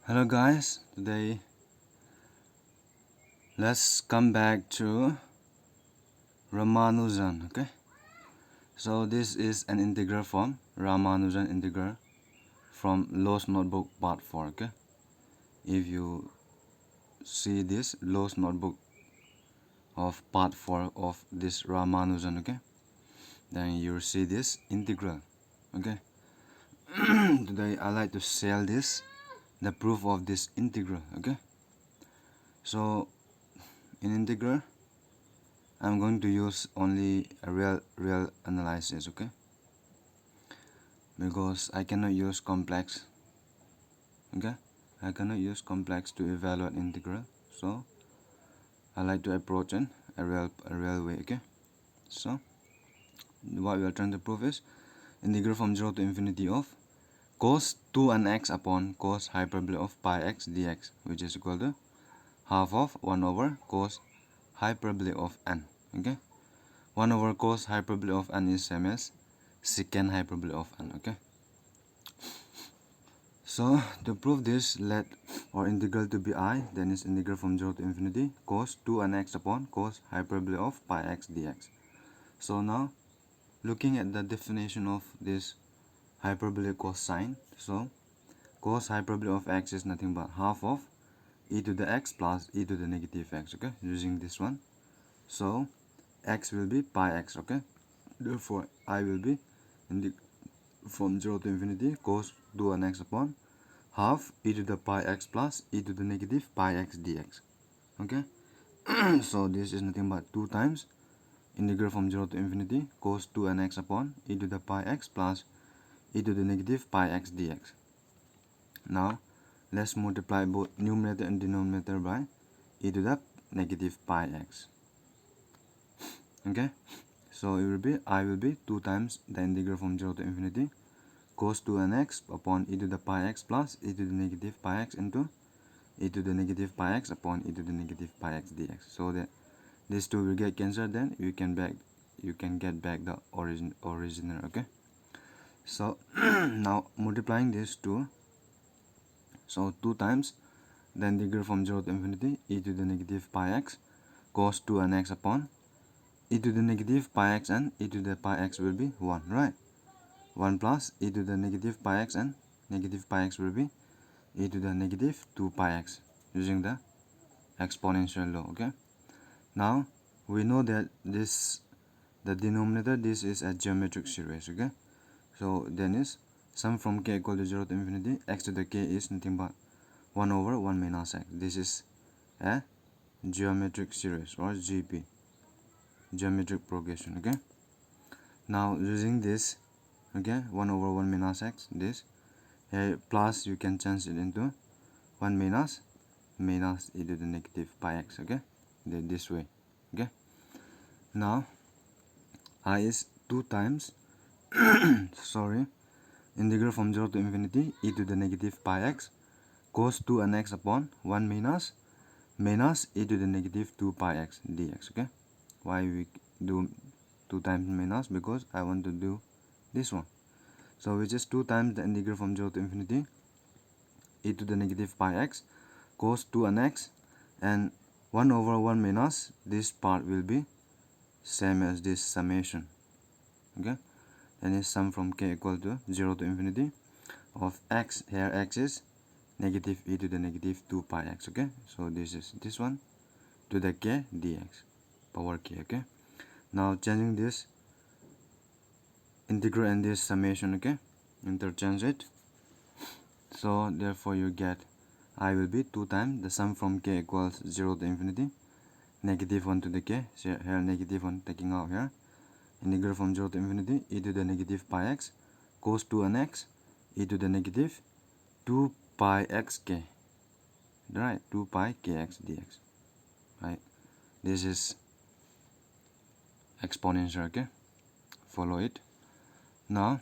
Hello guys, today let's come back to Ramanujan. Okay, so this is an integral from Ramanujan integral from Lost Notebook part 4. Okay, if you see this Lost Notebook of part 4 of this Ramanujan, okay, then you see this integral. Okay, today I like to share this the proof of this integral. Okay, so in integral I'm going to use only a real analysis, okay, because I cannot use complex. Okay, I cannot use complex to evaluate integral, so I like to approach in a real way. Okay, so what we are trying to prove is integral from 0 to infinity of cos 2 n x upon cos hyperbole of pi x dx, which is equal to half of 1 over cos hyperbole of n. Okay, 1 over cos hyperbole of n is same as secant hyperbole of n. Okay, so to prove this, let our integral to be I, then is integral from 0 to infinity cos 2 n x upon cos hyperbole of pi x dx. So now looking at the definition of this hyperbole cosine, so cos hyperbole of x is nothing but half of e to the x plus e to the negative x. Okay, using this one, so x will be pi x. Okay, therefore I will be in the from 0 to infinity cos 2 n x upon half e to the pi x plus e to the negative pi x dx. Okay, so this is nothing but 2 times integral from 0 to infinity cos 2 n x upon e to the pi x plus e to the negative pi x dx. Now let's multiply both numerator and denominator by e to the negative pi x. Okay, so it will be I will be 2 times the integral from 0 to infinity cos 2 n x upon e to the pi x plus e to the negative pi x into e to the negative pi x upon e to the negative pi x dx. So that these two will get cancelled, then you can get back the original. Okay, so now multiplying these two, so 2 times the integral from 0 to infinity e to the negative pi x cos 2 n x upon e to the negative pi x and e to the pi x will be 1, right? 1 plus e to the negative pi x and negative pi x will be e to the negative 2 pi x using the exponential law. Okay, now we know that the denominator, this is a geometric series. Okay, so then is sum from k equal to 0 to infinity x to the k is nothing but 1 over 1 minus x. This is a geometric series or GP, geometric progression. Okay, now using this, okay, 1 over 1 minus x, this here plus you can change it into 1 minus e to the negative pi x. Okay, this way. Okay, now I is 2 times sorry, integral from 0 to infinity e to the negative pi x cos 2 n x upon 1 minus e to the negative 2 pi x dx. Okay, why we do 2 times minus? Because I want to do this one, so which is 2 times the integral from 0 to infinity e to the negative pi x cos 2 n x and 1 over 1 minus this part will be same as this summation. Okay, and is sum from k equal to 0 to infinity of x, here x is negative e to the negative 2 pi x. Okay, so this is this one to the k dx power k. Okay, now changing this integral and this summation, okay, interchange it, so therefore you get I will be 2 times the sum from k equals 0 to infinity negative 1 to the k, so here negative 1 taking out here, integral from 0 to infinity e to the negative pi x cos 2 n x e to the negative 2 pi x k, right, 2 pi kx dx, right? This is exponential. Okay, follow it. Now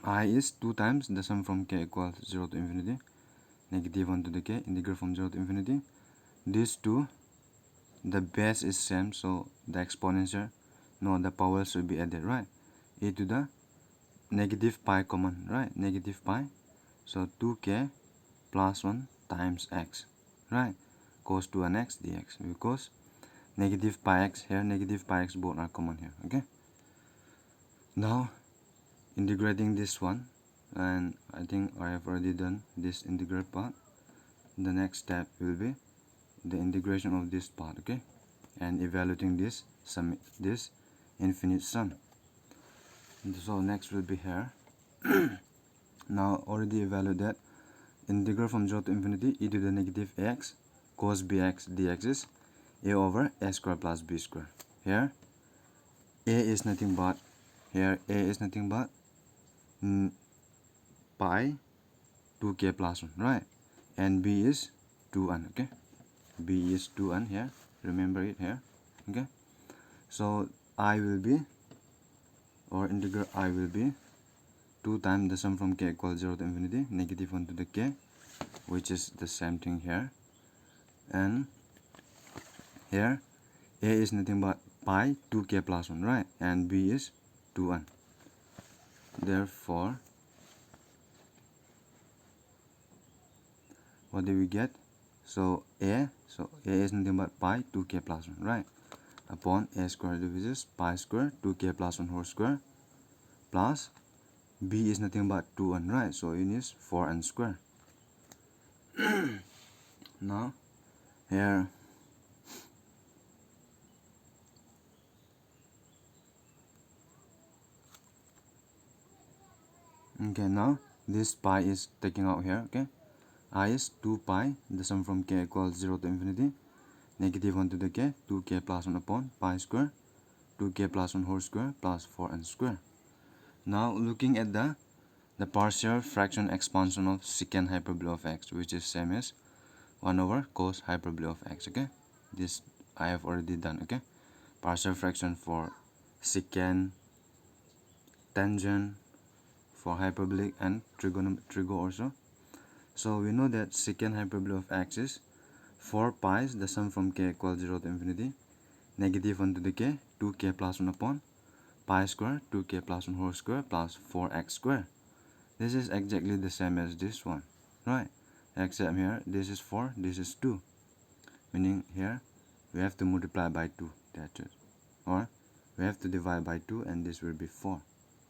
I is 2 times the sum from k equals 0 to infinity negative 1 to the k, integral from 0 to infinity, these two the base is same, so the exponential, no, the power should be added, right? E to the negative pi common, right? Negative pi, so 2k plus 1 times x, right? Cos 2nx dx, because negative pi x here, negative pi x both are common here. Okay, now integrating this one, and I think I have already done this integral part. The next step will be the integration of this part, okay, and evaluating this sum, this infinite sum. So next will be here. Now already evaluated integral from 0 to infinity e to the negative ax cos bx dx is a over a square plus b square. Here a is nothing but, pi 2k plus 1, right? And b is 2n, okay? B is 2n here, remember it here, okay? So I will be, or integral I will be 2 times the sum from k equals 0 to infinity, negative 1 to the k, which is the same thing here. And here a is nothing but pi 2k plus 1, right? And b is 2n. Therefore, what do we get? So a is nothing but pi 2k plus 1, right? Upon a square divides pi square 2k plus 1 whole square, plus b is nothing but 2n, right? So it is 4n square. Now here okay, now this pi is taking out here, okay? I is 2 pi, the sum from k equals 0 to infinity, negative 1 to the k, 2k plus 1 upon pi square 2k plus 1 whole square plus 4n square. Now looking at the partial fraction expansion of secant hyperbole of x, which is same as 1 over cos hyperbole of x, okay? This I have already done, okay? Partial fraction for secant, tangent, for hyperbolic and trigo also. So we know that secant hyperbole of x is 4 pi, the sum from k equals 0 to infinity, negative 1 to the k, 2k plus 1 upon pi square 2k plus 1 whole square plus 4x square. This is exactly the same as this one, right? Except here this is 4, this is 2, meaning here we have to multiply by 2, that's it. Or we have to divide by 2 and this will be 4.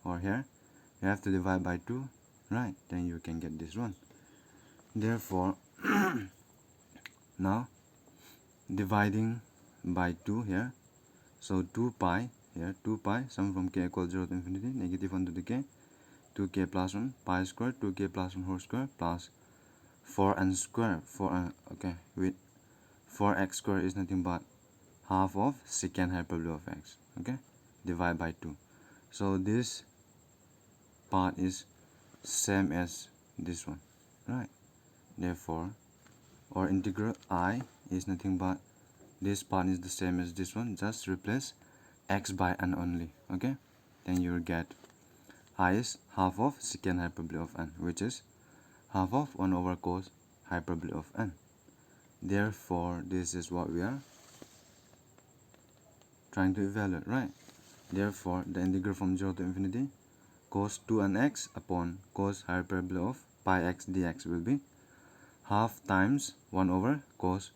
Or here you have to divide by 2, right? Then you can get this one. Therefore, now dividing by 2 here, so 2 pi here, 2 pi, sum from k equals 0 to infinity, negative 1 to the k, 2k plus 1, pi square, 2k plus 1 whole square, plus 4n square, okay, with 4x square is nothing but half of secant hyperbole of x, okay, divide by 2. So this part is same as this one, right? Therefore, our integral I is nothing but, this part is the same as this one, just replace x by n only, okay? Then you will get I is half of secant hyperbole of n, which is half of 1 over cos hyperbole of n. Therefore, this is what we are trying to evaluate, right? Therefore, the integral from 0 to infinity cos 2nx upon cos hyperbole of pi x dx will be half times 1 over cos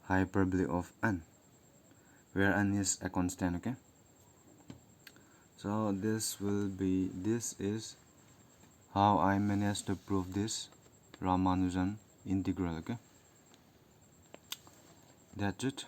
hyperbole of n, where n is a constant, okay? So this is how I managed to prove this Ramanujan integral, okay? That's it.